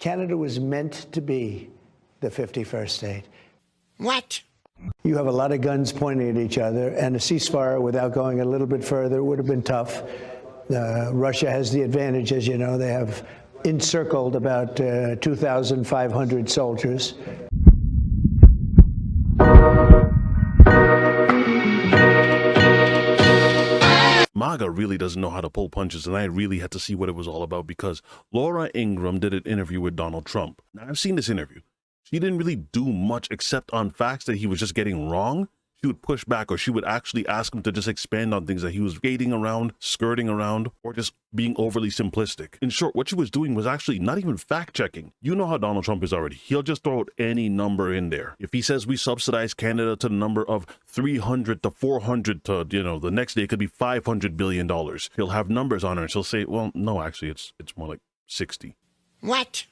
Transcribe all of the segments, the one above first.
Canada was meant to be the 51st state. What? You have a lot of guns pointing at each other, and a ceasefire without going a little bit further would have been tough. Russia has the advantage, as you know. They have encircled about 2,500 soldiers. Maga really doesn't know how to pull punches, and I really had to see what it was all about because Laura Ingraham did an interview with Donald Trump. Now, I've seen this interview. She didn't really do much except on facts that he was just getting wrong. She would push back, or she would actually ask him to just expand on things that he was skating around, skirting around, or just being overly simplistic. In short, what she was doing was actually not even fact-checking. You know how Donald Trump is already. He'll just throw out any number in there. If he says we subsidize Canada to the number of 300 to 400 to, the next day it could be $500 billion. He'll have numbers on her, and she'll say, well, no, actually, it's more like 60. What?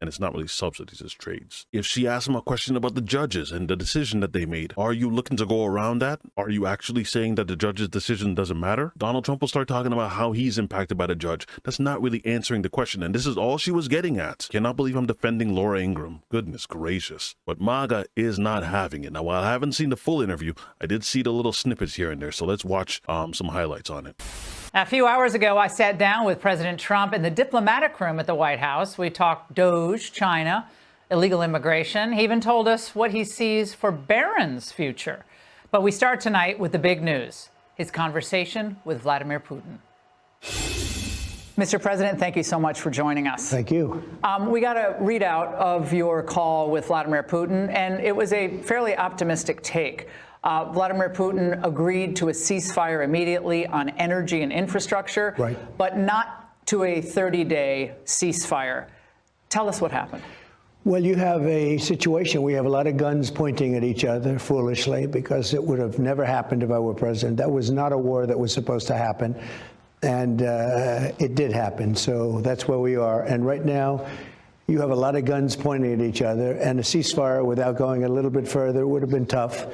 And it's not really subsidies, it's trades. If she asks him a question about the judges and the decision that they made, are you looking to go around that? Are you actually saying that the judge's decision doesn't matter? Donald Trump will start talking about how he's impacted by the judge. That's not really answering the question, and this is all she was getting at. Cannot believe I'm defending Laura Ingraham. Goodness gracious. But Maga is not having it. Now, while I haven't seen the full interview, I did see the little snippets here and there, so let's watch some highlights on it. A few hours ago, I sat down with President Trump in the diplomatic room at the White House. We talked DOJ, China, illegal immigration. He even told us what he sees for Barron's future. But we start tonight with the big news, his conversation with Vladimir Putin. Mr. President, thank you so much for joining us. Thank you. We got a readout of your call with Vladimir Putin, and it was a fairly optimistic take. Vladimir Putin agreed to a ceasefire immediately on energy and infrastructure, right, but not to a 30-day ceasefire. Tell us what happened. Well, you have a situation. We have a lot of guns pointing at each other foolishly because it would have never happened if I were president. That was not a war that was supposed to happen. And it did happen. So that's where we are. And right now, you have a lot of guns pointing at each other. And a ceasefire without going a little bit further would have been tough.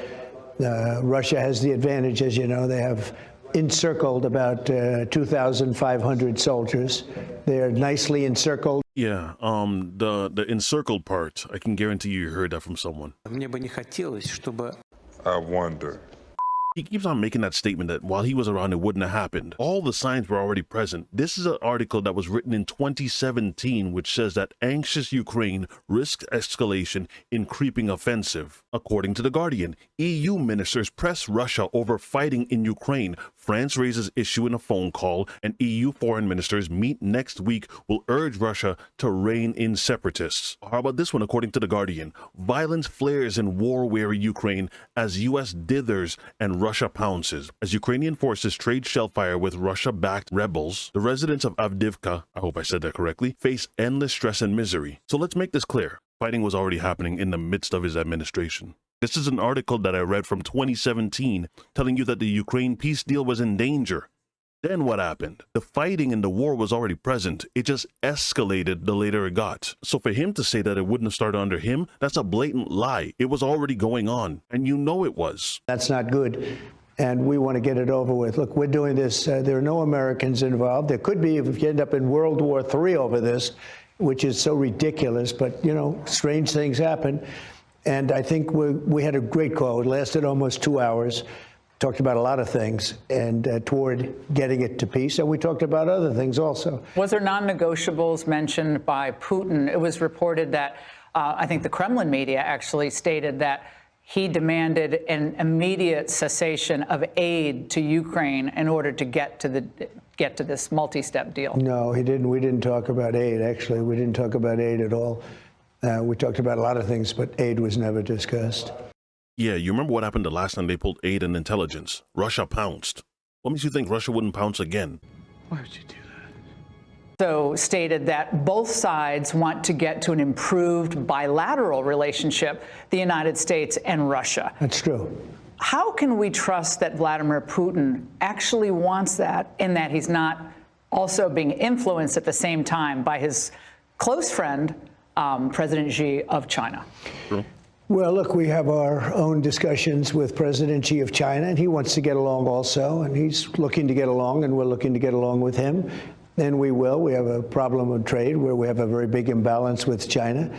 Russia has the advantage, as you know. They have encircled about 2,500 soldiers. They're nicely encircled. Yeah, the encircled part, I can guarantee you heard that from someone. I wonder. He keeps on making that statement that while he was around, it wouldn't have happened. All the signs were already present. This is an article that was written in 2017, which says that anxious Ukraine risks escalation in creeping offensive. According to The Guardian, EU ministers press Russia over fighting in Ukraine. France raises issue in a phone call, and EU foreign ministers meet next week will urge Russia to rein in separatists. How about this one, according to The Guardian? Violence flares in war-weary Ukraine as U.S. dithers and Russia pounces. As Ukrainian forces trade shellfire with Russia-backed rebels, the residents of Avdiivka, I hope I said that correctly, face endless stress and misery. So let's make this clear. Fighting was already happening in the midst of his administration. This is an article that I read from 2017 telling you that the Ukraine peace deal was in danger. Then what happened? The fighting and the war was already present. It just escalated the later it got. So for him to say that it wouldn't have started under him, that's a blatant lie. It was already going on, and you know it was. That's not good, and we want to get it over with. Look, we're doing this. There are no Americans involved. There could be if you end up in World War III over this, which is so ridiculous, but, strange things happen. And I think we had a great call. It lasted almost 2 hours. Talked about a lot of things and toward getting it to peace. And we talked about other things also. Was there non-negotiables mentioned by Putin? It was reported that I think the Kremlin media actually stated that he demanded an immediate cessation of aid to Ukraine in order to get to this multi-step deal. No, he didn't. We didn't talk about aid, actually. We didn't talk about aid at all. We talked about a lot of things, but aid was never discussed. Yeah, you remember what happened the last time they pulled aid and intelligence? Russia pounced. What makes you think Russia wouldn't pounce again? Why would you do that? So stated that both sides want to get to an improved bilateral relationship, the United States and Russia. That's true. How can we trust that Vladimir Putin actually wants that and that he's not also being influenced at the same time by his close friend, President Xi of China? True. Well, look, we have our own discussions with President Xi of China, and he wants to get along also, and he's looking to get along, and we're looking to get along with him. and we will. We have a problem of trade where we have a very big imbalance with China.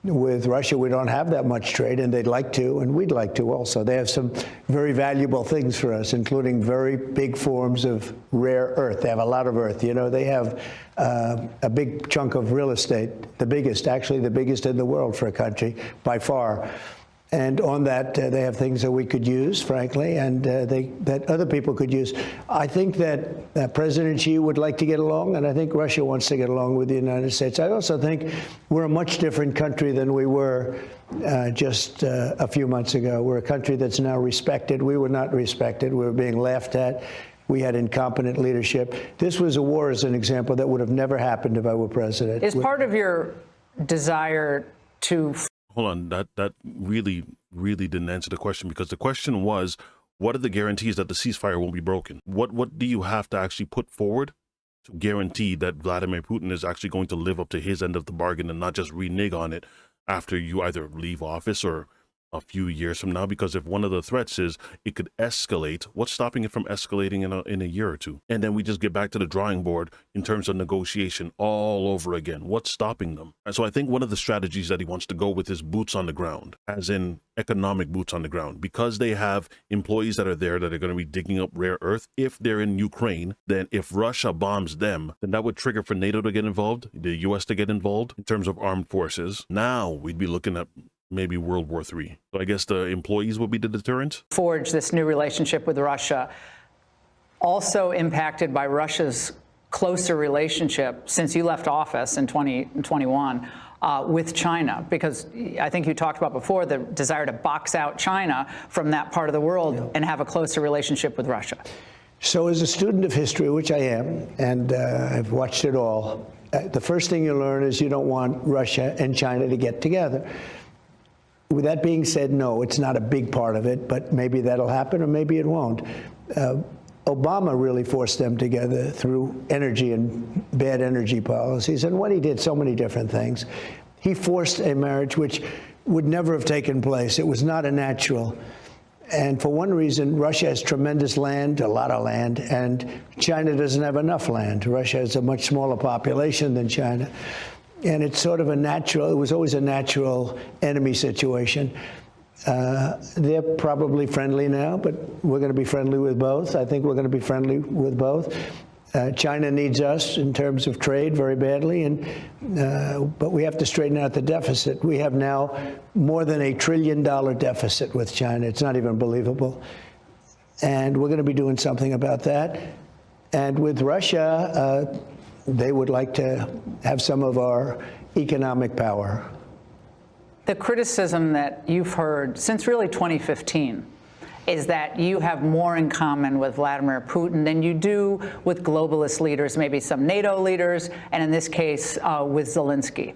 With Russia, we don't have that much trade, and they'd like to, and we'd like to also. They have some very valuable things for us, including very big forms of rare earth. They have a lot of earth. You know, they have a big chunk of real estate, actually the biggest in the world for a country by far. And on that, they have things that we could use, frankly, and that other people could use. I think that President Xi would like to get along, and I think Russia wants to get along with the United States. I also think we're a much different country than we were just a few months ago. We're a country that's now respected. We were not respected. We were being laughed at. We had incompetent leadership. This was a war, as an example, that would have never happened if I were president. Is part of your desire to... Hold on, that really didn't answer the question, because the question was, what are the guarantees that the ceasefire won't be broken? What do you have to actually put forward to guarantee that Vladimir Putin is actually going to live up to his end of the bargain and not just renege on it after you either leave office or a few years from now? Because if one of the threats is it could escalate, what's stopping it from escalating in a year or two? And then we just get back to the drawing board in terms of negotiation all over again. What's stopping them? And so I think one of the strategies that he wants to go with is boots on the ground, as in economic boots on the ground, because they have employees that are there that are going to be digging up rare earth. If they're in Ukraine, then if Russia bombs them, then that would trigger for NATO to get involved, the U.S. to get involved in terms of armed forces. Now we'd be looking at maybe World War III. So I guess the employees will be the deterrent. Forge this new relationship with Russia, also impacted by Russia's closer relationship since you left office in 2021 with China, because I think you talked about before the desire to box out China from that part of the world and have a closer relationship with Russia. So as a student of history, which I am, and I've watched it all, the first thing you learn is you don't want Russia and China to get together. With that being said, no, it's not a big part of it, but maybe that'll happen or maybe it won't. Obama really forced them together through energy and bad energy policies. And what he did, so many different things. He forced a marriage which would never have taken place. It was not a natural. And for one reason, Russia has tremendous land, a lot of land, and China doesn't have enough land. Russia has a much smaller population than China. And it's sort of a natural, it was always a natural enemy situation. They're probably friendly now, but we're going to be friendly with both. I think we're going to be friendly with both. China needs us in terms of trade very badly, but we have to straighten out the deficit. We have now more than $1 trillion deficit with China. It's not even believable. And we're going to be doing something about that. And with Russia, they would like to have some of our economic power. The criticism that you've heard since really 2015 is that you have more in common with Vladimir Putin than you do with globalist leaders, maybe some NATO leaders, and in this case, with Zelensky.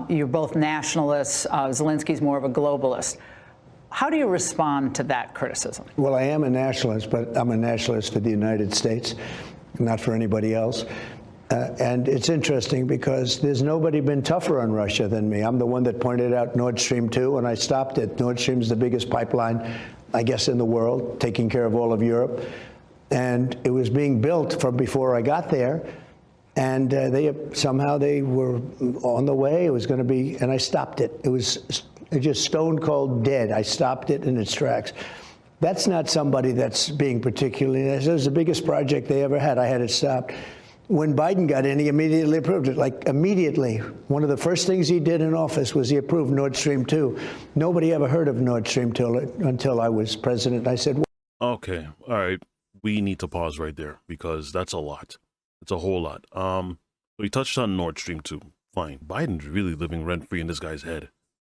You're both nationalists. Zelensky's more of a globalist. How do you respond to that criticism? Well, I am a nationalist, but I'm a nationalist for the United States, not for anybody else. And it's interesting because there's nobody been tougher on Russia than me. I'm the one that pointed out Nord Stream 2, and I stopped it. Nord Stream's the biggest pipeline, I guess, in the world, taking care of all of Europe. And it was being built from before I got there. And somehow they were on the way. It was going to be, and I stopped it. It was just stone cold dead. I stopped it in its tracks. That's not somebody that's being particularly nice. It was the biggest project they ever had. I had it stopped. When Biden got in, he immediately approved it, like immediately. One of the first things he did in office was he approved Nord Stream 2. Nobody ever heard of Nord Stream 2 until I was president. I said, okay, all right, we need to pause right there because that's a lot. It's a whole lot. We touched on Nord Stream 2. Fine. Biden's really living rent-free in this guy's head.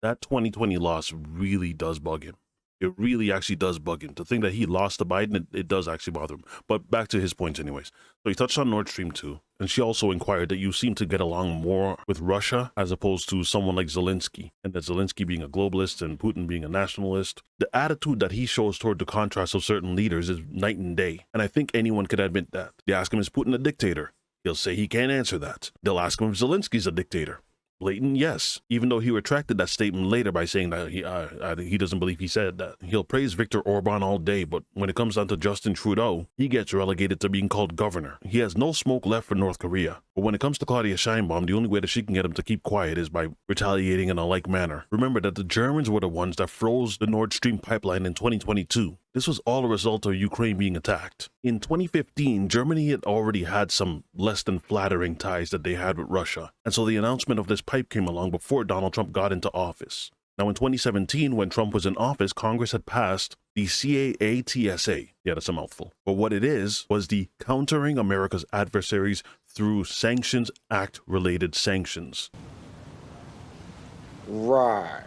That 2020 loss really does bug him. It really actually does bug him. To think that he lost to Biden, it does actually bother him. But back to his points anyways. So he touched on Nord Stream 2. And she also inquired that you seem to get along more with Russia as opposed to someone like Zelensky. And that Zelensky being a globalist and Putin being a nationalist. The attitude that he shows toward the contrast of certain leaders is night and day. And I think anyone could admit that. They ask him, is Putin a dictator? He'll say he can't answer that. They'll ask him if Zelensky's a dictator. Blatant, yes. Even though he retracted that statement later by saying that he doesn't believe he said that. He'll praise Viktor Orban all day, but when it comes down to Justin Trudeau, he gets relegated to being called governor. He has no smoke left for North Korea. But when it comes to Claudia Sheinbaum, the only way that she can get him to keep quiet is by retaliating in a like manner. Remember that the Germans were the ones that froze the Nord Stream pipeline in 2022. This was all a result of Ukraine being attacked. In 2015, Germany had already had some less than flattering ties that they had with Russia, and so the announcement of this pipe came along before Donald Trump got into office. Now in 2017, when Trump was in office, Congress had passed the CAATSA. Yeah, that's a mouthful. But what it is was the Countering America's Adversaries Through Sanctions Act related sanctions. Right.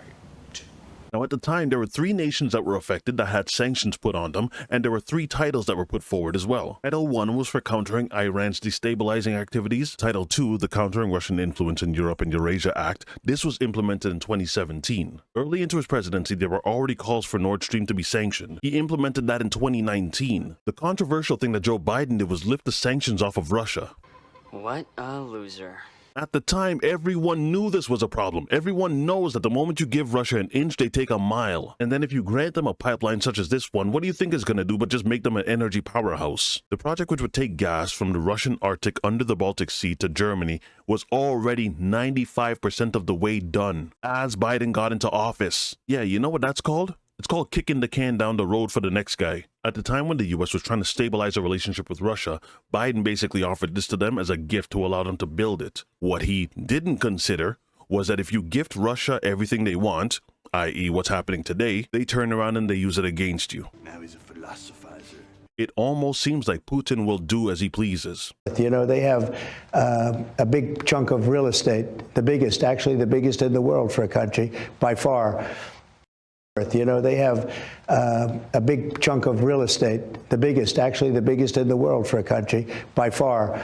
Now, at the time, there were 3 nations that were affected that had sanctions put on them, and there were 3 titles that were put forward as well. Title 1 was for countering Iran's destabilizing activities. Title 2, the Countering Russian Influence in Europe and Eurasia Act. This was implemented in 2017. Early into his presidency, there were already calls for Nord Stream to be sanctioned. He implemented that in 2019. The controversial thing that Joe Biden did was lift the sanctions off of Russia. What a loser. At the time, everyone knew this was a problem. Everyone knows that the moment you give Russia an inch, they take a mile. And then if you grant them a pipeline such as this one, what do you think it's going to do but just make them an energy powerhouse? The project, which would take gas from the Russian Arctic under the Baltic Sea to Germany, was already 95% of the way done as Biden got into office. Yeah, you know what that's called? It's called kicking the can down the road for the next guy. At the time when the U.S. was trying to stabilize a relationship with Russia, Biden basically offered this to them as a gift to allow them to build it. What he didn't consider was that if you gift Russia everything they want, i.e. what's happening today, they turn around and they use it against you. Now he's a philosophizer. It almost seems like Putin will do as he pleases. You know, they have a big chunk of real estate, actually the biggest in the world for a country by far. You know, they have a big chunk of real estate, actually the biggest in the world for a country by far.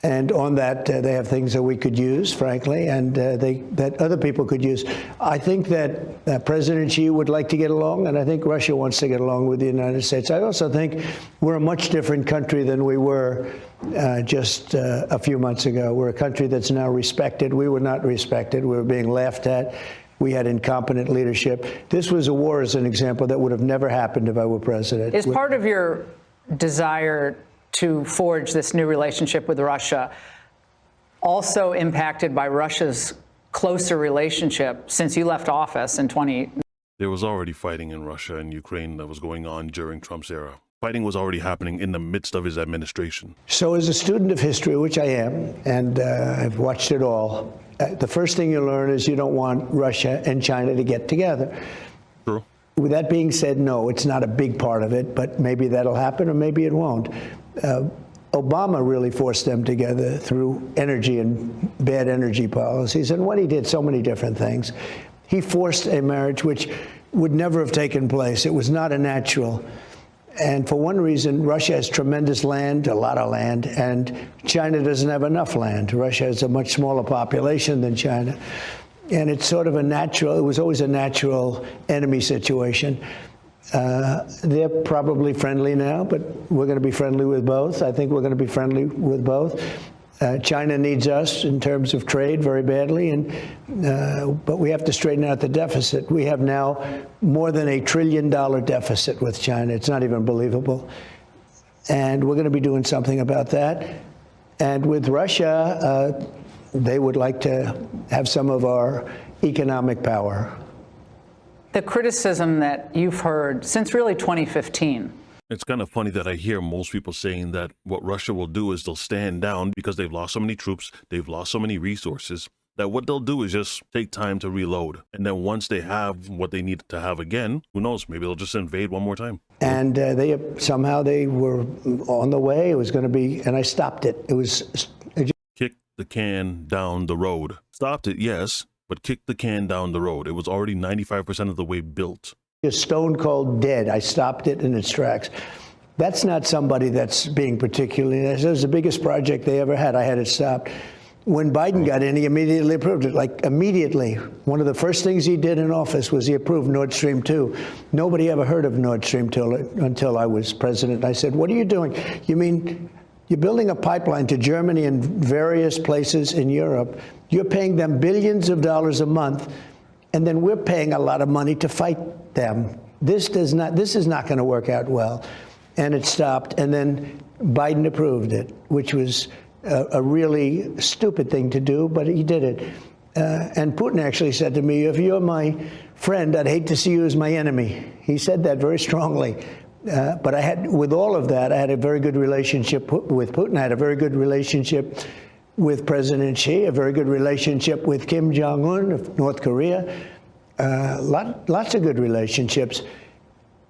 And on that, they have things that we could use, frankly, and that other people could use. I think that President Xi would like to get along, and I think Russia wants to get along with the United States. I also think we're a much different country than we were just a few months ago. We're a country that's now respected. We were not respected. We were being laughed at. We had incompetent leadership. This was a war, as an example, that would have never happened if I were president. Is part of your desire to forge this new relationship with Russia also impacted by Russia's closer relationship since you left office in 20? There was already fighting in Russia and Ukraine that was going on during Trump's era. Fighting was already happening in the midst of his administration. So as a student of history, which I am, and I've watched it all, the first thing you learn is you don't want Russia and China to get together. True. With that being said, no, it's not a big part of it, but maybe that'll happen or maybe it won't. Obama really forced them together through energy and bad energy policies. And what he did, so many different things. He forced a marriage which would never have taken place. It was not a natural. And for one reason, Russia has tremendous land, a lot of land, and China doesn't have enough land. Russia has a much smaller population than China. And it's sort of it was always a natural enemy situation. They're probably friendly now, but we're going to be friendly with both. I think we're going to be friendly with both. China needs us in terms of trade very badly, but we have to straighten out the deficit. We have now more than $1 trillion deficit with China. It's not even believable. And we're going to be doing something about that. And with Russia, they would like to have some of our economic power. The criticism that you've heard since really 2015. It's kind of funny that I hear most people saying that what Russia will do is they'll stand down because they've lost so many troops, they've lost so many resources, that what they'll do is just take time to reload. And then once they have what they need to have again, who knows, maybe they'll just invade one more time. And somehow they were on the way. It was going to be, and I stopped it. It was... Kick the can down the road. Stopped it, yes, but kick the can down the road. It was already 95% of the way built. Just stone cold dead. I stopped it in its tracks. That's not somebody that's being particularly nice. It was the biggest project they ever had. I had it stopped. When Biden got in, he immediately approved it, like immediately. One of the first things he did in office was he approved Nord Stream 2. Nobody ever heard of Nord Stream 2 until I was president. I said, what are you doing? You mean You're building a pipeline to Germany and various places in Europe. You're paying them billions of dollars a month, and then we're paying a lot of money to fight them. This is not going to work out well. And it stopped, and then Biden approved it, which was a really stupid thing to do, but he did it. And Putin actually said to me, if you're my friend, I'd hate to see you as my enemy. He said that very strongly. But with all of that, I had a very good relationship with Putin. I had a very good relationship with President Xi, a very good relationship with Kim Jong-un of North Korea. Lots of good relationships.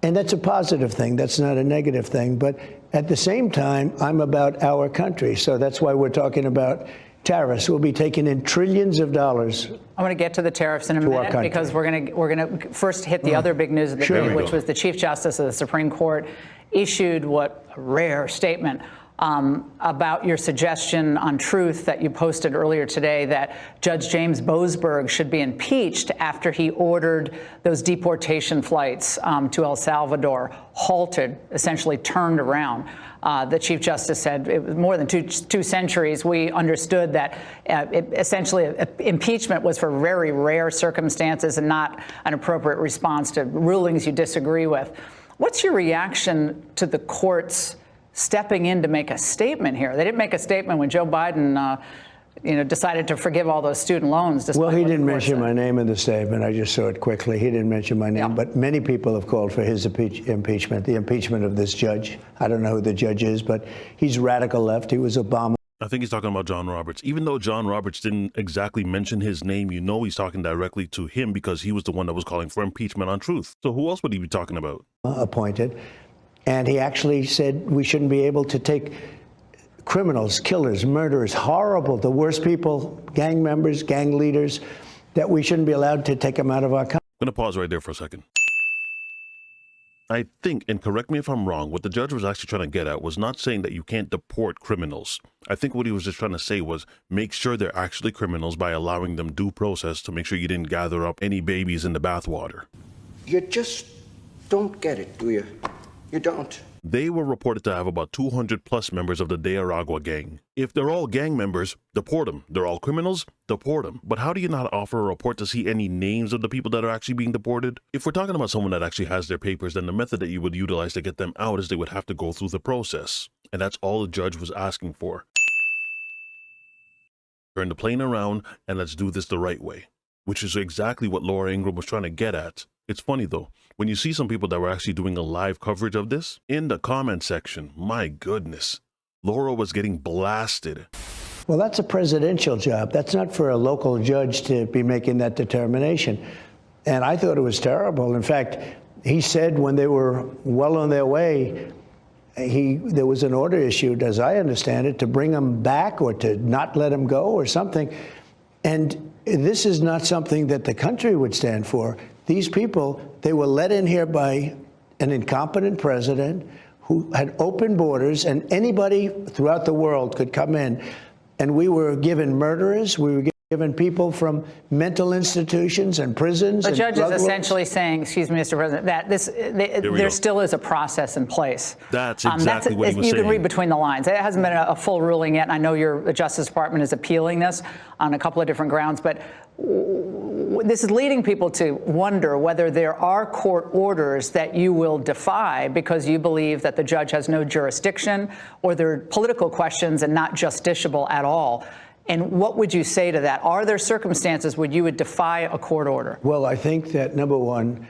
And that's a positive thing. That's not a negative thing. But at the same time, I'm about our country. So that's why we're talking about tariffs. We'll be taking in trillions of dollars. I want to get to the tariffs in a minute because we're going to first hit the other big news of the day, which was the Chief Justice of the Supreme Court issued what a rare statement about your suggestion on Truth that you posted earlier today that Judge James Boasberg should be impeached after he ordered those deportation flights to El Salvador halted, essentially turned around. The Chief Justice said it was more than two centuries. We understood that essentially impeachment was for very rare circumstances and not an appropriate response to rulings you disagree with. What's your reaction to the courts stepping in to make a statement here? They didn't make a statement when Joe Biden decided to forgive all those student loans. Well, he didn't mention my name in the statement. I just saw it quickly. He didn't mention my name. Yeah. But many people have called for his impeachment, the impeachment of this judge. I don't know who the judge is, but he's radical left. He was Obama. I think he's talking about John Roberts. Even though John Roberts didn't exactly mention his name, you know he's talking directly to him because he was the one that was calling for impeachment on Truth. So who else would he be talking about? Appointed. And he actually said we shouldn't be able to take criminals, killers, murderers, horrible, the worst people, gang members, gang leaders, that we shouldn't be allowed to take them out of our country. I'm going to pause right there for a second. I think, and correct me if I'm wrong, what the judge was actually trying to get at was not saying that you can't deport criminals. I think what he was just trying to say was make sure they're actually criminals by allowing them due process to make sure you didn't gather up any babies in the bathwater. You just don't get it, do you? You don't. They were reported to have about 200 plus members of the De Aragua gang. If they're all gang members, deport them. They're all criminals, deport them. But how do you not offer a report to see any names of the people that are actually being deported? If we're talking about someone that actually has their papers, then the method that you would utilize to get them out is they would have to go through the process. And that's all the judge was asking for. Turn the plane around and let's do this the right way, which is exactly what Laura Ingraham was trying to get at. It's funny, though, when you see some people that were actually doing a live coverage of this, in the comment section, my goodness, Laura was getting blasted. Well, that's a presidential job. That's not for a local judge to be making that determination. And I thought it was terrible. In fact, he said when they were well on their way, there was an order issued, as I understand it, to bring them back or to not let them go or something. And this is not something that the country would stand for. These people, they were let in here by an incompetent president who had open borders, and anybody throughout the world could come in. And we were given murderers. We were given people from mental institutions and prisons. The judge is essentially saying, excuse me, Mr. President, that there still is a process in place. That's exactly what he was saying. You can read between the lines. It hasn't been a full ruling yet, and I know the Justice Department is appealing this on a couple of different grounds, but this is leading people to wonder whether there are court orders that you will defy because you believe that the judge has no jurisdiction or they're political questions and not justiciable at all. And what would you say to that? Are there circumstances where you would defy a court order? Well, I think that, number one,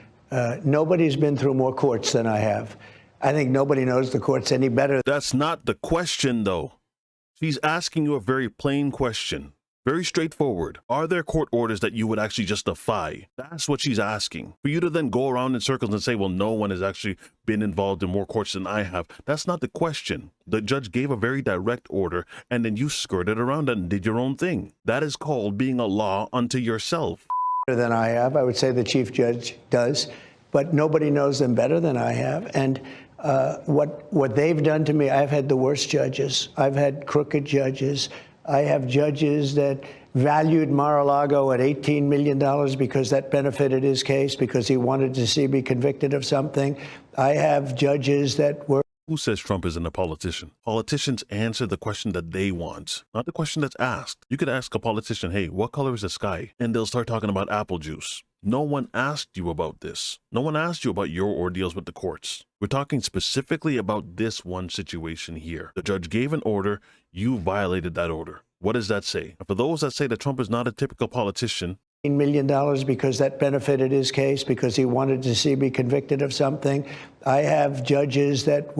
nobody's been through more courts than I have. I think nobody knows the courts any better. That's not the question, though. She's asking you a very plain question. Very straightforward. Are there court orders that you would actually just defy? That's what she's asking. For you to then go around in circles and say, well, no one has actually been involved in more courts than I have. That's not the question. The judge gave a very direct order, and then you skirted around and did your own thing. That is called being a law unto yourself. Better than I have. I would say the chief judge does, but nobody knows them better than I have. And what they've done to me, I've had the worst judges. I've had crooked judges. I have judges that valued Mar-a-Lago at $18 million because that benefited his case, because he wanted to see me convicted of something. I have judges that were Who says Trump isn't a politician? Politicians answer the question that they want, not the question that's asked. You could ask a politician, hey, what color is the sky? And they'll start talking about apple juice. No one asked you about this. No one asked you about your ordeals with the courts. We're talking specifically about this one situation here. The judge gave an order. You violated that order. What does that say? And for those that say that Trump is not a typical politician, $1 million because that benefited his case, because he wanted to see me convicted of something. I have judges that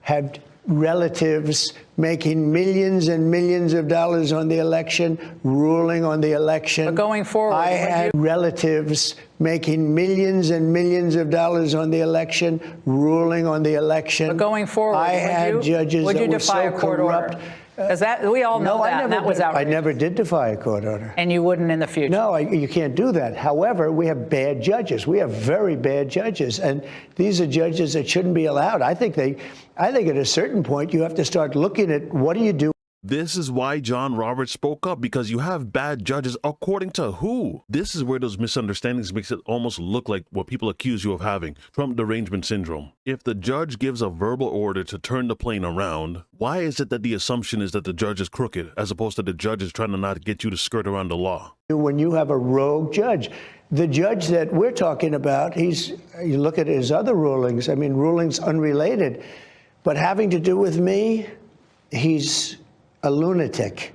had relatives making millions and millions of dollars on the election, ruling on the election. But going forward, I had relatives making millions and millions of dollars on the election, ruling on the election. But going forward, I had judges would you that were defy so a court corrupt. order? Because that we all know that, and that was outrageous. I never did defy a court order. And you wouldn't in the future? No, you can't do that. However, we have bad judges. We have very bad judges, and these are judges that shouldn't be allowed. I think at a certain point you have to start looking at what do you do. this is why John Roberts spoke up, because you have bad judges according to who? This is where those misunderstandings makes it almost look like what people accuse you of having, Trump derangement syndrome. If the judge gives a verbal order to turn the plane around, why is it that the assumption is that the judge is crooked as opposed to the judge is trying to not get you to skirt around the law? When you have a rogue judge, the judge that we're talking about, you look at his other rulings, I mean, rulings unrelated, but having to do with me, he's a lunatic.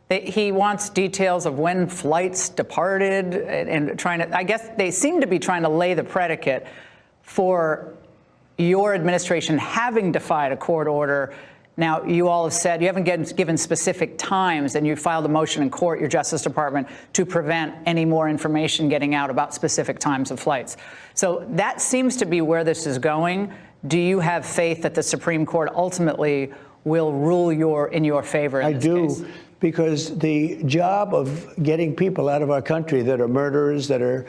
He wants details of when flights departed and trying to, I guess they seem to be trying to lay the predicate for your administration having defied a court order. Now, you all have said you haven't given specific times, and you filed a motion in court, your Justice Department, to prevent any more information getting out about specific times of flights. So that seems to be where this is going. Do you have faith that the Supreme Court ultimately will rule in your favor in this case? I do, because the job of getting people out of our country that are murderers, that are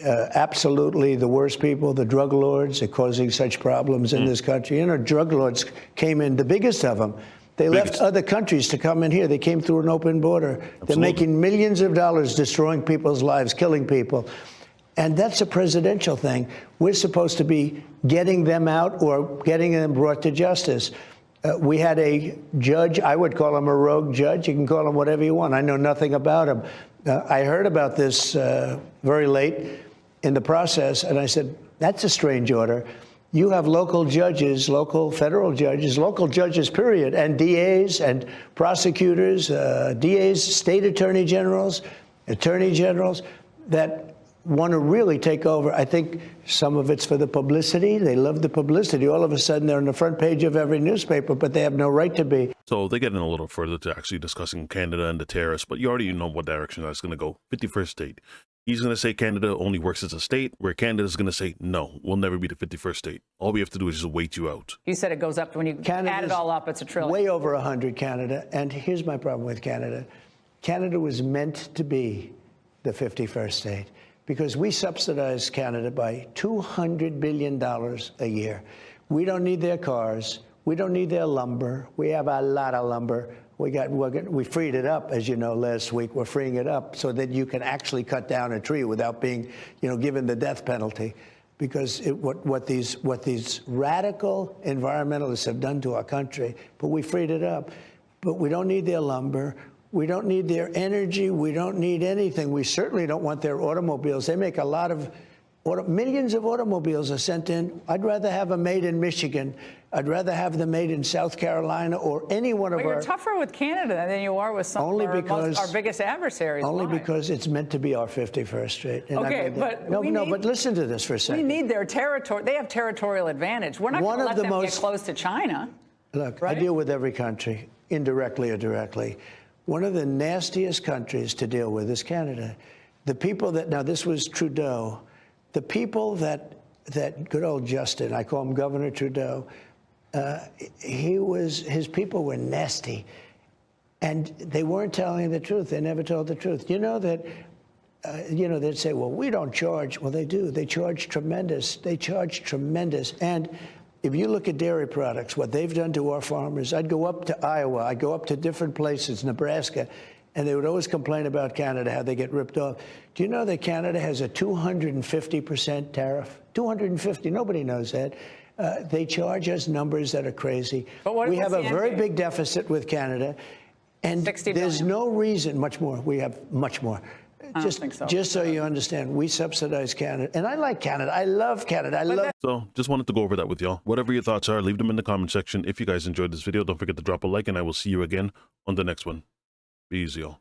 absolutely the worst people, the drug lords are causing such problems in this country. You know, drug lords came in, the biggest of them. They left other countries to come in here. They came through an open border. Absolutely. They're making millions of dollars destroying people's lives, killing people. And that's a presidential thing. We're supposed to be getting them out or getting them brought to justice. We had a judge, I would call him a rogue judge. You can call him whatever you want. I know nothing about him. I heard about this very late in the process, and I said, that's a strange order. You have local judges, local federal judges, period, and DAs and prosecutors, DAs, state attorney generals that want to really take over. I think some of it's for the publicity. They love the publicity. All of a sudden, they're on the front page of every newspaper, but they have no right to be. So they get in a little further to actually discussing Canada and the terrorists, but you already know what direction that's going to go. 51st state. He's going to say Canada only works as a state, where Canada's going to say, no, we'll never be the 51st state. All we have to do is just wait you out. You said it goes up, when you add it all up, it's $1 trillion. Way over 100, Canada. And here's my problem with Canada. Canada was meant to be the 51st state, because we subsidize Canada by $200 billion a year. We don't need their cars. We don't need their lumber. We have a lot of lumber. We freed it up, as you know, last week. We're freeing it up so that you can actually cut down a tree without being, given the death penalty. Because what these radical environmentalists have done to our country, but we freed it up. But we don't need their lumber. We don't need their energy. We don't need anything. We certainly don't want their automobiles. They make a lot of millions of automobiles are sent in. I'd rather have them made in Michigan. I'd rather have them made in South Carolina or any one of our. You're tougher with Canada than you are with some of our biggest adversaries. Only because it's meant to be our 51st state. And okay, but but listen to this for a second. We need their territory. They have territorial advantage. We're not going to let them get close to China. Look, right? I deal with every country, indirectly or directly. One of the nastiest countries to deal with is Canada. The people that, now this was Trudeau, the people that good old Justin, I call him Governor Trudeau, his people were nasty. And they weren't telling the truth. They never told the truth. You know that, they'd say, well, we don't charge. Well, they do. They charge tremendous. They charge tremendous. And if you look at dairy products, what they've done to our farmers, I'd go up to Iowa, I'd go up to different places, Nebraska, and they would always complain about Canada, how they get ripped off. Do you know that Canada has a 250% tariff? 250, nobody knows that. They charge us numbers that are crazy. But what- we what's have a the end very game? big deficit with Canada, and 60 there's billion. no reason, much more. We have much more. Just, think so. just so you understand, we subsidize Canada, and I like Canada. I love Canada. I love. So just wanted to go over that with y'all. Whatever your thoughts are, leave them in the comment section. If you guys enjoyed this video, don't forget to drop a like, and I will see you again on the next one. Be easy, y'all.